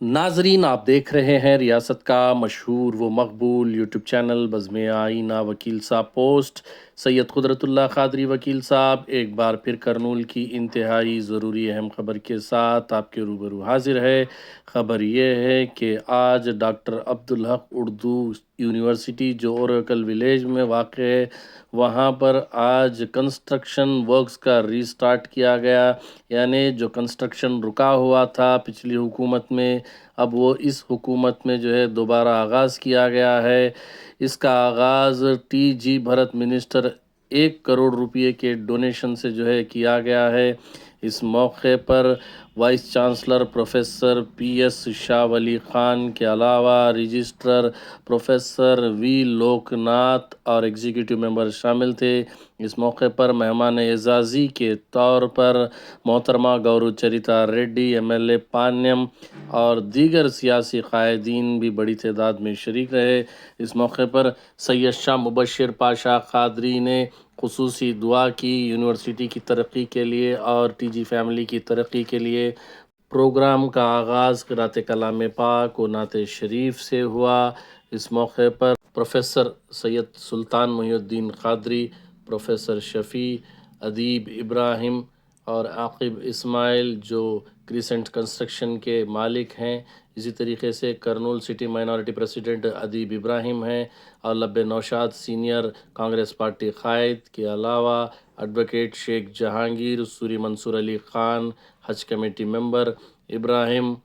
नाजरीन, आप देख रहे हैं रियासत का मशहूर व मकबूल यूट्यूब चैनल बज़्म आईना वकील साहब पोस्ट। सैयद कुदरतुल्लाह क़ादरी वकील साहब एक बार फिर करनूल की इंतहाई ज़रूरी अहम ख़बर के साथ आपके रूबरू हाजिर है। ख़बर ये है कि आज डॉक्टर अब्दुल हक उर्दू यूनिवर्सिटी जो ओरेकल विलेज में वाक़ है, वहाँ पर आज कंस्ट्रक्शन वर्क्स का रीस्टार्ट किया गया। यानी जो कंस्ट्रक्शन रुका हुआ था पिछली हुकूमत में, अब वो इस हुकूमत में जो है दोबारा आगाज़ किया गया है। इसका आगाज़ टी.जी. भरत मिनिस्टर 1 करोड़ रुपये के डोनेशन से जो है किया गया है। इस मौके पर vice chancellor professor P.S. Shah Wali Khan के अलावा रजिस्ट्रार प्रोफेसर V. लोकनाथ और एग्जीक्यूटिव मेंबर शामिल थे। इस मौके पर मेहमान एजाज़ी के तौर पर मोहतरमा गौरू चरिता रेड्डी, MLA पान्यम और दीगर सियासी कायदीन भी बड़ी तादाद में शरीक रहे। इस मौके पर सैयद शाह मुबशर पाशा क़ादरी ने खुसूसी दुआ की यूनिवर्सिटी की तरक्की के लिए और टी.जी. फैमिली की तरक्की के लिए। प्रोग्राम का आगाज़ क़िरात कलाम पाक व नात शरीफ से हुआ। इस मौके पर प्रोफेसर सैयद सुल्तान मुहिउद्दीन क़ादरी, प्रोफेसर शफ़ी, अदीब इब्राहिम और आकिब इस्माइल जो क्रिसेंट कंस्ट्रक्शन के मालिक हैं, इसी तरीके से Kurnool city minority president Adeeb Ibrahim हैं और लब्बे नौशाद सीनियर कांग्रेस पार्टी कायद के अलावा advocate Sheikh Jahangir, Suri Mansoor Ali Khan, Haj committee member Ibrahim,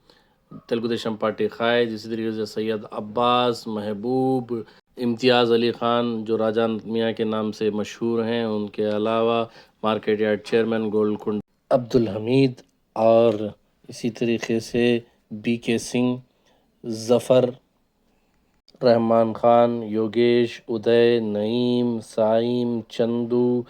Telugu Desam party कायद, इसी तरीके से सैयद अब्बास, महबूब, इम्तियाज़ अली ख़ान जो राजा मियाँ के नाम से मशहूर हैं, उनके अलावा market yard chairman Goldkund Abdul Hameed और इसी तरीके से BK सिंह, ज़फ़र, रहमान ख़ान, योगेश, उदय, नईम, साइम, चंदू,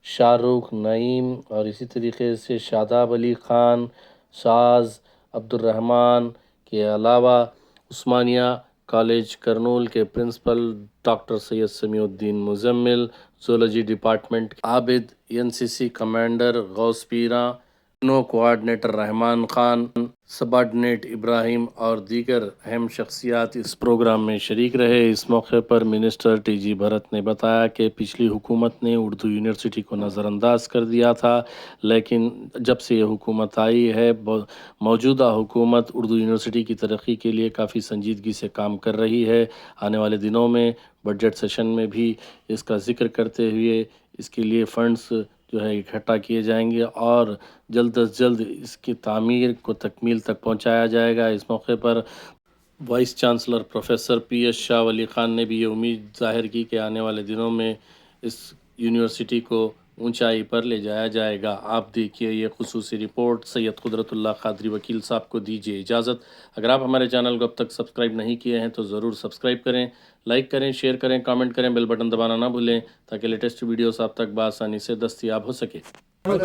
शाहरुख, नईम और इसी तरीके से शादाब अली ख़ान, शाज, अब्दुर्रहमान के अलावा उस्मानिया कॉलेज करनूल के principal doctor Syed Samiuddin Muzammil, zoology department Abid, NCC commander Ghaus Peera, नो कोऑर्डिनेटर रहमान ख़ान, सबऑर्डिनेट इब्राहिम और दीगर अहम शख्सियात इस प्रोग्राम में शरीक रहे। इस मौके पर मिनिस्टर टी.जी. भरत ने बताया कि पिछली हुकूमत ने उर्दू यूनिवर्सिटी को नज़रअंदाज कर दिया था, लेकिन जब से ये हुकूमत आई है, मौजूदा हुकूमत उर्दू यूनिवर्सिटी की तरक्की के लिए काफ़ी संजीदगी से काम कर रही है। आने वाले दिनों में बजट सेशन में भी इसका ज़िक्र करते हुए इसके लिए फ़ंड्स जो है इकट्ठा किए जाएंगे और जल्द अज जल्द इसकी तामीर को तकमील तक पहुंचाया जाएगा। इस मौके पर vice chancellor professor P.S. Shah Wali Khan ने भी ये उम्मीद ज़ाहिर की कि आने वाले दिनों में इस यूनिवर्सिटी को ऊंचाई पर ले जाया जाएगा। आप देखिए ये खुसूसी रिपोर्ट। सैयद कुदरतुल्लाह क़ादरी वकील साहब को दीजिए इजाज़त। अगर आप हमारे चैनल को अब तक सब्सक्राइब नहीं किए हैं तो ज़रूर सब्सक्राइब करें, लाइक करें, शेयर करें, कमेंट करें, बेल बटन दबाना ना भूलें ताकि लेटेस्ट वीडियोस आप तक बआसानी से दस्तयाब हो सके। मौला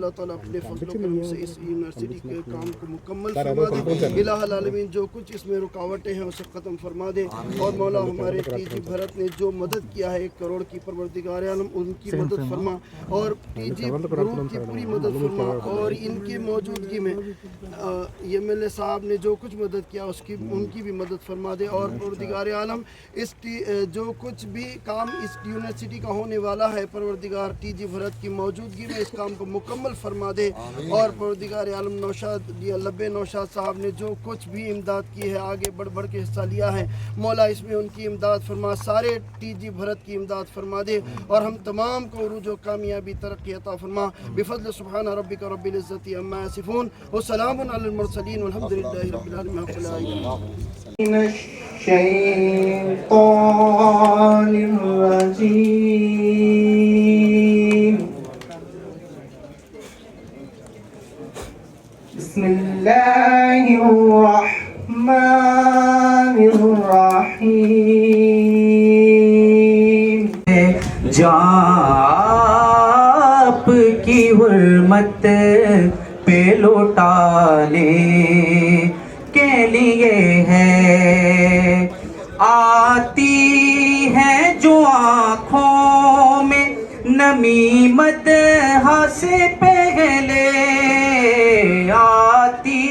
ताला अपने फज़ल व करम से इस यूनिवर्सिटी के काम को मुकम्मल फरमा दे। इलाहुल आलमीन जो कुछ इसमें रुकावटें हैं उसे ख़त्म फरमा दे और मौला हमारे टी.जी. भरत ने जो मदद किया है 1 करोड़ की, परवरदिगार आलम उनकी मदद फरमा और टी.जी. ग्रुप की पूरी मदद फरमा और इनकी मौजूदगी में MLA साहब ने जो कुछ मदद किया उसकी उनकी भी मदद फरमा दे और परवरदिगार आलम इस जो कुछ भी काम इस यूनिवर्सिटी का होने वाला है, परवरदिगार टी.जी. भरत की मौजूदगी में इस काम को मुकम्मल फरमा दे और परवरदिगार आलम नौशाद लब्बे नौशाद साहब ने जो कुछ भी इमदाद की है, आगे बढ़ बढ़ के हिस्सा लिया है, मौला इसमें उनकी इमदाद फरमा, सारे टी.जी. भरत की इमदाद फरमा दे और हम तमाम को उरूज व कामयाबी तरक्की अता फरमा। बिफज़्ल सुब्हान रब्बिका रब्बिल इज़्ज़ति अम्मा यसिफून व सलामुन अलल मुरसलीन वल्हम्दुलिल्लाहि रब्बिल आलमीन। बिस्मिल्लाहिर्रहमानिर्रहीम। जाप की हुर्मत पे लौटा ले के के लिए है। आती है जो आँखों में नमी मदह से पहले, आती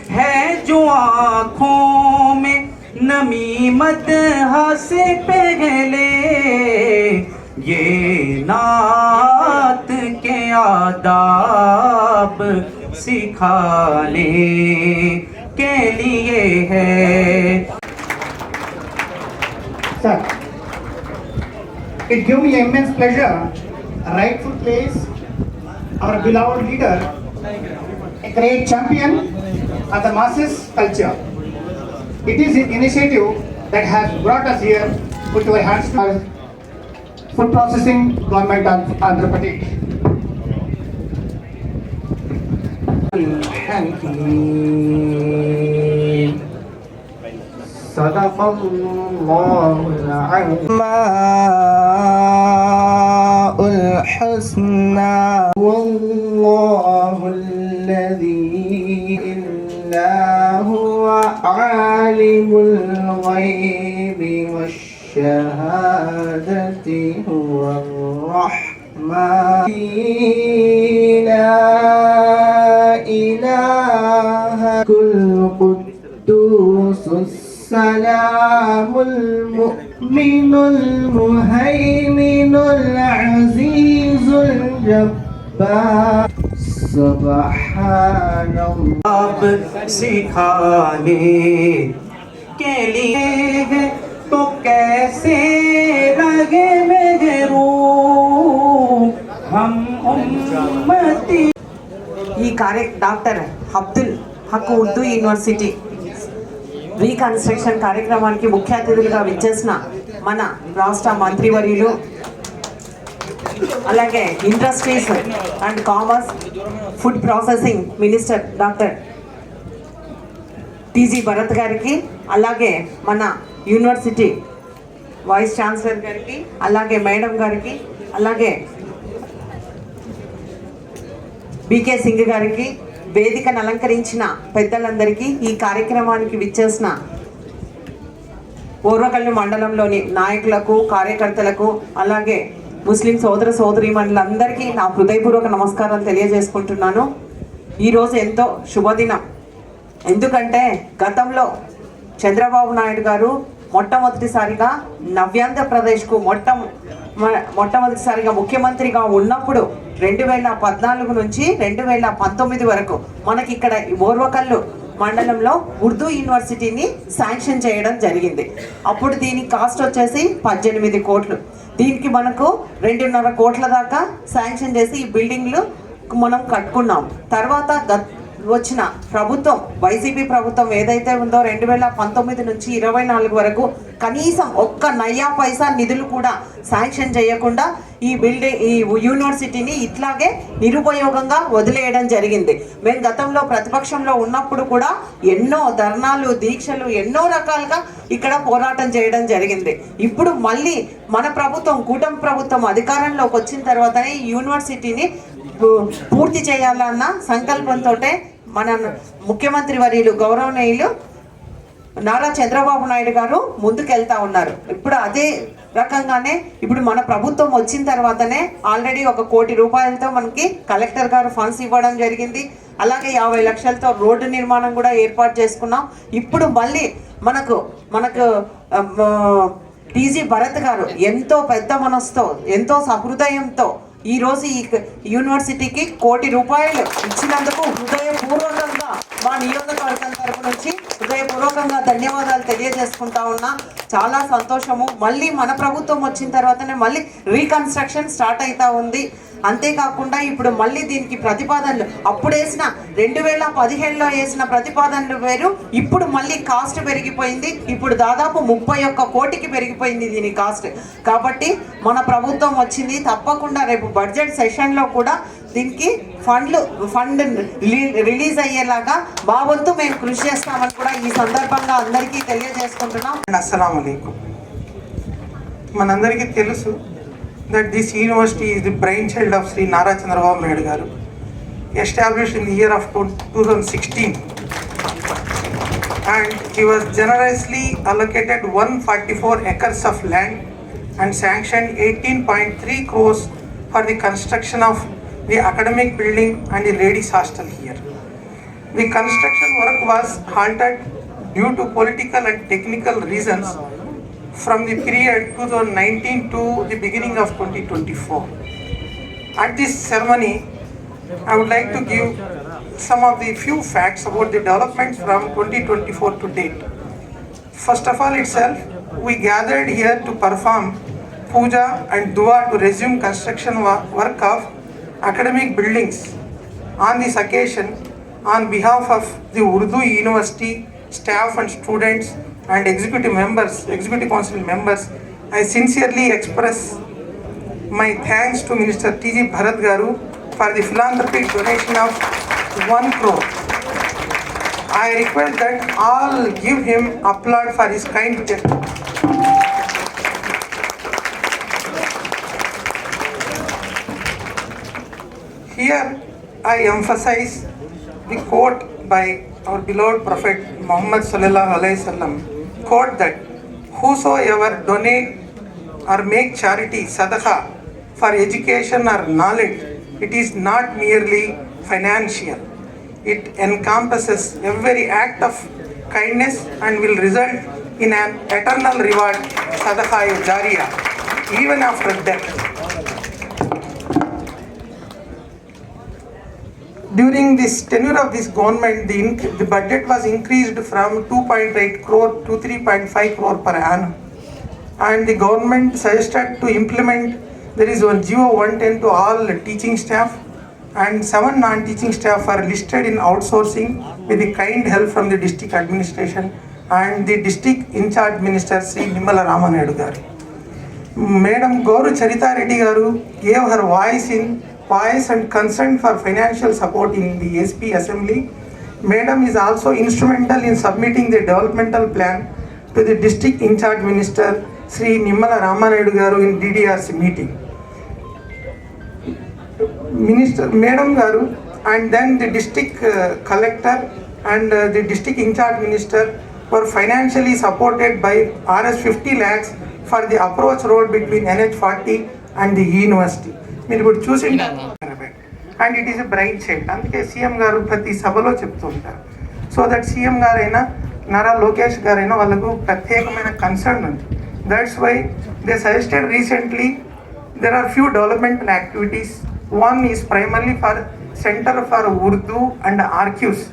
है जो आँखों में नमी मदह से पहले, ये नात के आदाब सिखाने के लिए है। Sir, it gives me immense pleasure, rightful place, our beloved leader, a great champion of the masses culture. It is an initiative that has brought us here, put your hands to our food processing government of Andhra Pradesh. صدق الله العظيم الحسنى والله الذي إلا هو عالم الغيب والشهادة هو الرحمن لا إله كل قدوس السلام المؤمن المهيمن العزيز الجبار سبحان अब सिखाने के लिए है तो कैसे लगे मेहरू हम उम्मती। ఈ doctor Abdul Haq Urdu university reconstruction కార్యక్రమానికి ముఖ్య అతిథులుగా విచ్చేసిన మన రాష్ట్ర మంత్రివర్యులు, అలాగే industries and commerce food processing minister doctor TG Bharat గారికి, అలాగే మన యూనివర్సిటీ వైస్ ఛాన్సలర్ గారికి, అలాగే మేడం గారికి, అలాగే బీకే సింగ్ గారికి, వేదికను అలంకరించిన పెద్దలందరికీ, ఈ కార్యక్రమానికి విచ్చేసిన ఓర్వకల్లు మండలంలోని నాయకులకు, కార్యకర్తలకు, అలాగే ముస్లిం సోదర సోదరీమణులందరికీ నా హృదయపూర్వక నమస్కారం తెలియజేసుకుంటున్నాను. ఈరోజు ఎంతో శుభదినం. ఎందుకంటే గతంలో చంద్రబాబు నాయుడు గారు మొట్టమొదటిసారిగా నవ్యాంధ్రప్రదేశ్కు మొట్టమొదటిసారిగా ముఖ్యమంత్రిగా ఉన్నప్పుడు 2014 నుంచి 2019 వరకు మనకి ఇక్కడ ఓర్వకల్లు మండలంలో ఉర్దూ యూనివర్సిటీని శాంక్షన్ చేయడం జరిగింది. అప్పుడు దీని కాస్ట్ వచ్చేసి 18 కోట్లు. దీనికి మనకు 2.5 కోట్ల దాకా శాంక్షన్ చేసి ఈ బిల్డింగ్లు మనం కట్టుకున్నాం. తర్వాత వచ్చిన ప్రభుత్వం, వైసీపీ ప్రభుత్వం ఏదైతే ఉందో 2019 నుంచి 24 వరకు కనీసం ఒక్క నయ్యా పైసా నిధులు కూడా శాంక్షన్ చేయకుండా ఈ యూనివర్సిటీని ఇట్లాగే నిరుపయోగంగా వదిలేయడం జరిగింది. మేము గతంలో ప్రతిపక్షంలో ఉన్నప్పుడు కూడా ఎన్నో ధర్నాలు, దీక్షలు, ఎన్నో రకాలుగా ఇక్కడ పోరాటం చేయడం జరిగింది. ఇప్పుడు మళ్ళీ మన ప్రభుత్వం, కూటమి ప్రభుత్వం అధికారంలోకి వచ్చిన తర్వాతనే ఈ యూనివర్సిటీని పూర్తి చేయాలన్న సంకల్పంతో మన ముఖ్యమంత్రి వర్యులు గౌరవనీయులు నారా చంద్రబాబు నాయుడు గారు ముందుకెళ్తా ఉన్నారు. ఇప్పుడు అదే రకంగానే ఇప్పుడు మన ప్రభుత్వం వచ్చిన తర్వాతనే ఆల్రెడీ 1 కోటి రూపాయలతో మనకి కలెక్టర్ గారు ఫండ్స్ ఇవ్వడం జరిగింది. అలాగే 50 లక్షలతో రోడ్డు నిర్మాణం కూడా ఏర్పాటు చేసుకున్నాం. ఇప్పుడు మళ్ళీ మనకు టీజీ భరత్ గారు ఎంతో పెద్ద మనసుతో, ఎంతో సహృదయంతో ఈరోజు ఈ యూనివర్సిటీకి 1 కోటి రూపాయలు ఇచ్చినందుకు హృదయపూర్వకంగా మా నియోజకవర్గం తరపు నుంచి హృదయపూర్వకంగా ధన్యవాదాలు తెలియజేసుకుంటా ఉన్నా. చాలా సంతోషము. మళ్ళీ మన ప్రభుత్వం వచ్చిన తర్వాతనే మళ్ళీ రీకన్స్ట్రక్షన్ స్టార్ట్ అవుతా ఉంది. అంతేకాకుండా ఇప్పుడు మళ్ళీ దీనికి ప్రతిపాదనలు అప్పుడు వేసిన 2017లో వేసిన ప్రతిపాదనలు వేరు, ఇప్పుడు మళ్ళీ కాస్ట్ పెరిగిపోయింది. ఇప్పుడు దాదాపు 31 కోటికి పెరిగిపోయింది దీని కాస్ట్. కాబట్టి మన ప్రభుత్వం వచ్చింది, తప్పకుండా రేపు బడ్జెట్ సెషన్లో కూడా దీనికి ఫండ్ రిలీజ్ అయ్యేలాగా మా వంతు మేము కృషి చేస్తామని కూడా ఈ సందర్భంగా అందరికీ తెలియజేసుకుంటున్నాం. అస్సలాము అలైకుం. మనందరికీ తెలుసు that this university is the brainchild of Sri Nara Chandrababu Naidu garu, established in the year of 2016. and he was generously allocated 144 acres of land and sanctioned 18.3 crores for the construction of the academic building and the ladies hostel here. The construction work was halted due to political and technical reasons from the period 2019 to the beginning of 2024. At this ceremony, I would like to give some of the few facts about the developments from 2024 to date. First of all itself, we gathered here to perform puja and dua to resume construction work of academic buildings. On this occasion, on behalf of the Urdu University staff and students and executive council members, I sincerely express my thanks to Minister T.G. Bharat Garu for the philanthropic donation of 1 crore. I request that all give him applaud for his kind gesture. Here I emphasize the quote by our beloved Prophet Muhammad sallallahu alaihi wasallam, quote that whosoever donate or make charity, sadaqah for education or knowledge, it is not merely financial. It encompasses every act of kindness and will result in an eternal reward, sadaqah jariyah, even after death. During this tenure of this government, the budget was increased from 2.8 crore to 3.5 crore per annum. And the government suggested to implement, there is one GO 110 to all teaching staff, and 7 non-teaching staff are listed in outsourcing with the kind help from the district administration and the district in-charge minister Sri Nimmala Ramanayudu garu. Madam Gauru Charita Reddy garu gave her voice and concern for financial support in the SP Assembly. Madam is also instrumental in submitting the developmental plan to the district in-charge minister Sri Nimmala Ramanayudu garu in DDRC meeting. Madam garu and then the district collector and the district in-charge minister were financially supported by Rs 50 lakhs for the approach road between NH40 and the university. మీరు ఇప్పుడు చూసింటారు and it is a bright side. అందుకే CM గారు ప్రతి సభలో చెప్తూ ఉంటారు. So that CM గారైనా నారా లోకేష్ గారైనా వాళ్ళకు ప్రత్యేకమైన కన్సర్న్ ఉంది. That's why they suggested recently there are few developmental activities. One is primarily for centre for Urdu and archives.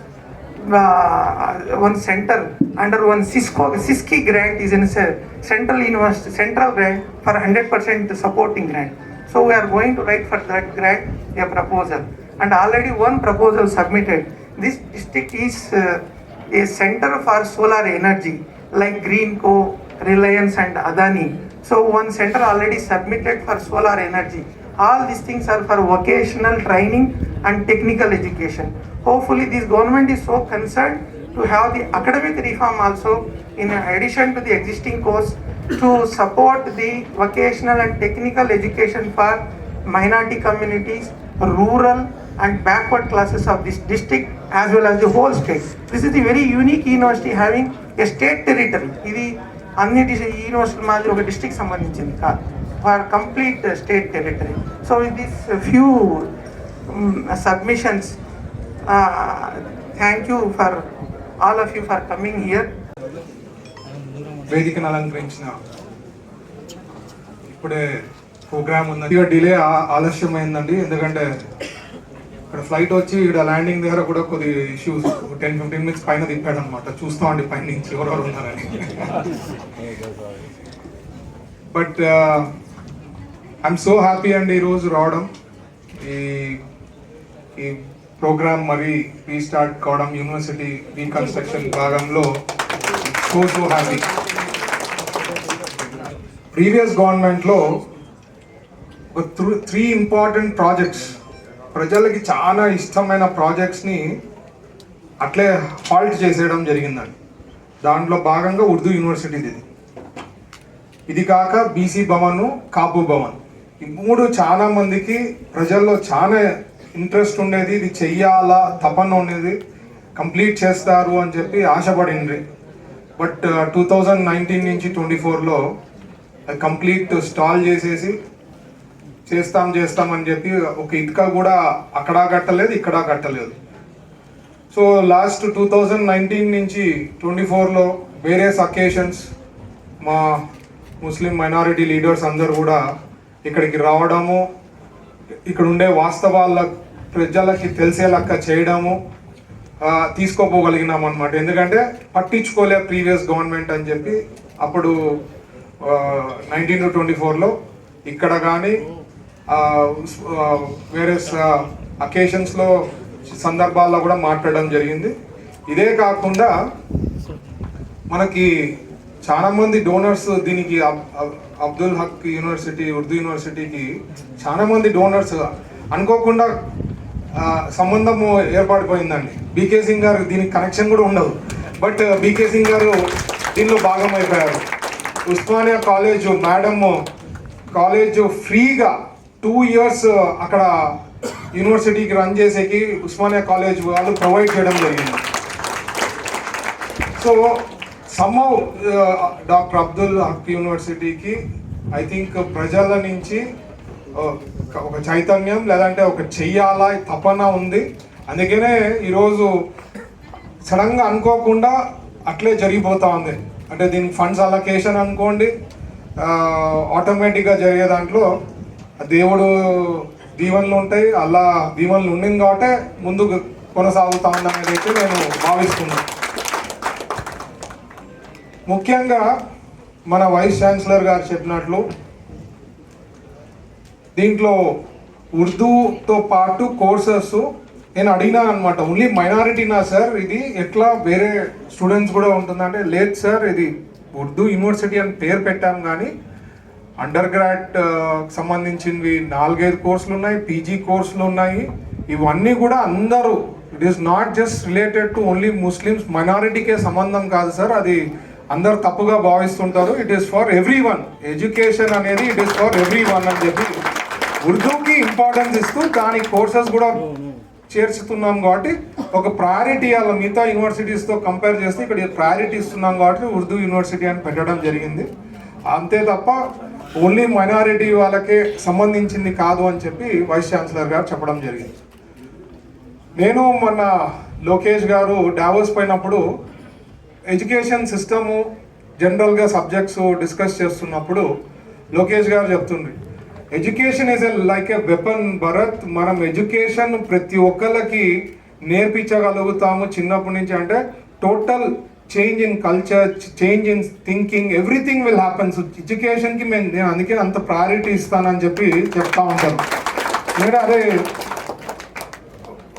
one center under one SISKI grant is in central university, central grant for 100% supporting grant. So we are going to write for that grant a proposal, and already one proposal submitted. This district is a center for solar energy like Greenco, Reliance and Adani. So one center already submitted for solar energy. All these things are for vocational training and technical education. Hopefully this government is so concerned to have the academic reform also in addition to the existing course to support the vocational and technical education for minority communities, rural and backward classes of this district as well as the whole state. This is the very unique university having a state territory. ఇది అన్ని university మాదిరి ఒక district సంబంధించింది కాదు, for complete state territory. So with these few submissions, thank you for all of you for coming here. వేదికను అలంకరించిన ఇప్పుడే programme ఉన్నది. డిలే ఆలస్యమైందండి, ఎందుకంటే ఇక్కడ ఫ్లైట్ వచ్చి ఇక్కడ ల్యాండింగ్ దగ్గర కూడా కొద్ది ఇష్యూస్ 10-15 minutes పైన తిప్పాడు అనమాట. చూస్తామండి పైన నుంచి ఎవరెవరు ఉన్నారని. బట్ ఐఎమ్ సో హ్యాపీ అండి ఈరోజు రావడం, ఈ ప్రోగ్రామ్ మరి రీస్టార్ట్ కావడం, యూనివర్సిటీ రీకన్స్ట్రక్షన్ భాగంలో సో హ్యాపీ. ప్రీవియస్ గవర్నమెంట్లో ఒక 3 ఇంపార్టెంట్ ప్రాజెక్ట్స్, ప్రజలకి చాలా ఇష్టమైన ప్రాజెక్ట్స్ని అట్లే హాల్ట్ చేసేయడం జరిగిందండి. దాంట్లో భాగంగా ఉర్దూ యూనివర్సిటీది ఇది కాక బీసీ భవన్, కాపు భవన్, ఈ 3 చాలా మందికి ప్రజల్లో చాలా ఇంట్రెస్ట్ ఉండేది, ఇది చెయ్యాలా తపన ఉండేది. కంప్లీట్ చేస్తారు అని చెప్పి ఆశపడిండ్రి. బట్ 2019 నుంచి 24లో అది కంప్లీట్ స్టాల్ చేసేసి చేస్తామని చెప్పి ఒక ఇటుక కూడా అక్కడా కట్టలేదు, ఇక్కడా కట్టలేదు. సో లాస్ట్ 2019 నుంచి 24లో వేరియస్ అకేషన్స్ మా ముస్లిం మైనారిటీ లీడర్స్ అందరూ కూడా ఇక్కడికి రావడము, ఇక్కడ ఉండే వాస్తవాల ప్రజలకి తెలిసేలాగా చేయడము తీసుకోపోగలిగినాం అనమాట. ఎందుకంటే పట్టించుకోలే ప్రీవియస్ గవర్నమెంట్ అని చెప్పి అప్పుడు 19 to 24లో ఇక్కడ కానీ వేరే అకేషన్స్లో సందర్భాల్లో కూడా మాట్లాడడం జరిగింది. ఇదే కాకుండా మనకి చాలామంది డోనర్స్ దీనికి అబ్దుల్ హక్ యూనివర్సిటీ, ఉర్దూ యూనివర్సిటీకి చాలామంది డోనర్స్ అనుకోకుండా సంబంధము ఏర్పడిపోయిందండి. బీకే సింగ్ గారు దీనికి కనెక్షన్ కూడా ఉండదు, బట్ బీకే సింగ్ గారు దీనిలో భాగమైపోయారు. ఉస్మానియా కాలేజ్ మేడం కాలేజ్ ఫ్రీగా 2 years అక్కడ యూనివర్సిటీకి రన్ చేసేకి ఉస్మానియా కాలేజ్ వాళ్ళు ప్రొవైడ్ చేయడం జరిగింది. So somehow doctor Abdul Haq యూనివర్సిటీకి ఐ థింక్ ప్రజల నుంచి ఒక చైతన్యం లేదంటే ఒక చెయ్యాలా తపన ఉంది. అందుకనే ఈరోజు సడన్గా అనుకోకుండా అట్లే జరిగిపోతూ ఉంది. అంటే దీనికి ఫండ్స్ అలొకేషన్ అనుకోండి, ఆటోమేటిక్గా జరిగే దాంట్లో దేవుడు దీవెనలు ఉంటాయి, అలా దీవెనలు ఉండింది కాబట్టి ముందుకు కొనసాగుతా ఉందనేది అయితే నేను భావిస్తున్నాను. ముఖ్యంగా మన వైస్ ఛాన్సలర్ గారు చెప్పినట్లు దీంట్లో ఉర్దూతో పాటు కోర్సెస్ నేను అడిగినాను అనమాట. ఓన్లీ మైనారిటీనా సార్, ఇది ఎట్లా వేరే స్టూడెంట్స్ కూడా ఉంటుందంటే లేదు సార్, ఇది ఉర్దూ యూనివర్సిటీ అని పేరు పెట్టాం కానీ అండర్ గ్రాడ్ సంబంధించినవి 4-5 కోర్సులు ఉన్నాయి, పీజీ కోర్సులు ఉన్నాయి. ఇవన్నీ కూడా అందరూ, it is not just related to only Muslims, మైనారిటీకే సంబంధం కాదు సార్, అది అందరు తప్పుగా భావిస్తుంటారు. It is for everyone, education అనేది it is for everyone అని చెప్పి ఉర్దూకి ఇంపార్టెన్స్ ఇస్తూ దానికి కోర్సెస్ కూడా చేర్చుతున్నాం కాబట్టి ఒక ప్రయారిటీ అలా మిగతా యూనివర్సిటీస్తో కంపేర్ చేస్తే ఇక్కడ ప్రయారిటీ ఇస్తున్నాం కాబట్టి ఉర్దూ యూనివర్సిటీ అని పెట్టడం జరిగింది. అంతే తప్ప ఓన్లీ మైనారిటీ వాళ్ళకే సంబంధించింది కాదు అని చెప్పి వైస్ ఛాన్సలర్ గారు చెప్పడం జరిగింది. నేను మొన్న లోకేష్ గారు డావోస్ పోయినప్పుడు ఎడ్యుకేషన్ సిస్టము జనరల్గా సబ్జెక్ట్స్ డిస్కస్ చేస్తున్నప్పుడు లోకేష్ గారు చెప్తుండ్రు, education is like a weapon Bharat. మనం ఎడ్యుకేషన్ ప్రతి ఒక్కళ్ళకి నేర్పించగలుగుతాము చిన్నప్పటి నుంచి. అంటే total change in culture, change in thinking, everything will happen. So ఎడ్యుకేషన్కి నేను అందుకే అంత ప్రయారిటీ ఇస్తానని చెప్పి చెప్తా ఉంటాను. నేను అదే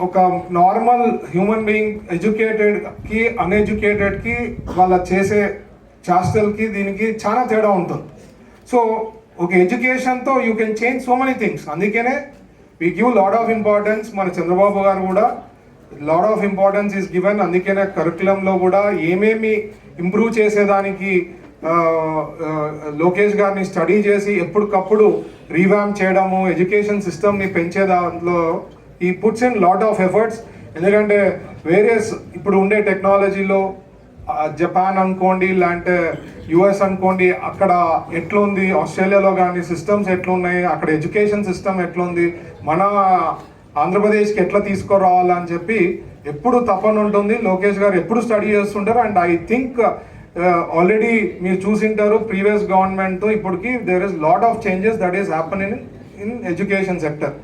ఒక నార్మల్ హ్యూమన్ బీయింగ్ ఎడ్యుకేటెడ్కి అన్ఎడ్యుకేటెడ్కి వాళ్ళ చేసే చేష్టలకి దీనికి చాలా తేడా ఉంటుంది. సో ఒక ఎడ్యుకేషన్తో you can change so many things. అందుకనే we give lot of importance. మన చంద్రబాబు గారు కూడా lot of importance is given. అందుకనే కరికులంలో కూడా ఏమేమి ఇంప్రూవ్ చేసేదానికి లోకేష్ గారిని స్టడీ చేసి ఎప్పటికప్పుడు రీవ్యామ్ చేయడము, ఎడ్యుకేషన్ సిస్టమ్ని పెంచే దాంట్లో ఈ puts in lot of efforts. ఎందుకంటే వేరియస్ ఇప్పుడు ఉండే టెక్నాలజీలో జపాన్ అనుకోండి, లేదంటే యుఎస్ అనుకోండి, అక్కడ ఎట్లుంది, ఆస్ట్రేలియాలో కానీ సిస్టమ్స్ ఎట్లున్నాయి, అక్కడ ఎడ్యుకేషన్ సిస్టమ్ ఎట్లుంది, మన ఆంధ్రప్రదేశ్కి ఎట్లా తీసుకురావాలని చెప్పి ఎప్పుడు తపన ఉంటుంది. లోకేష్ గారు ఎప్పుడు స్టడీ చేస్తుంటారు. అండ్ ఐ థింక్ ఆల్రెడీ మీరు చూసింటారు ప్రీవియస్ గవర్నమెంట్తో ఇప్పటికి there is lot of changes that is happening in education sector.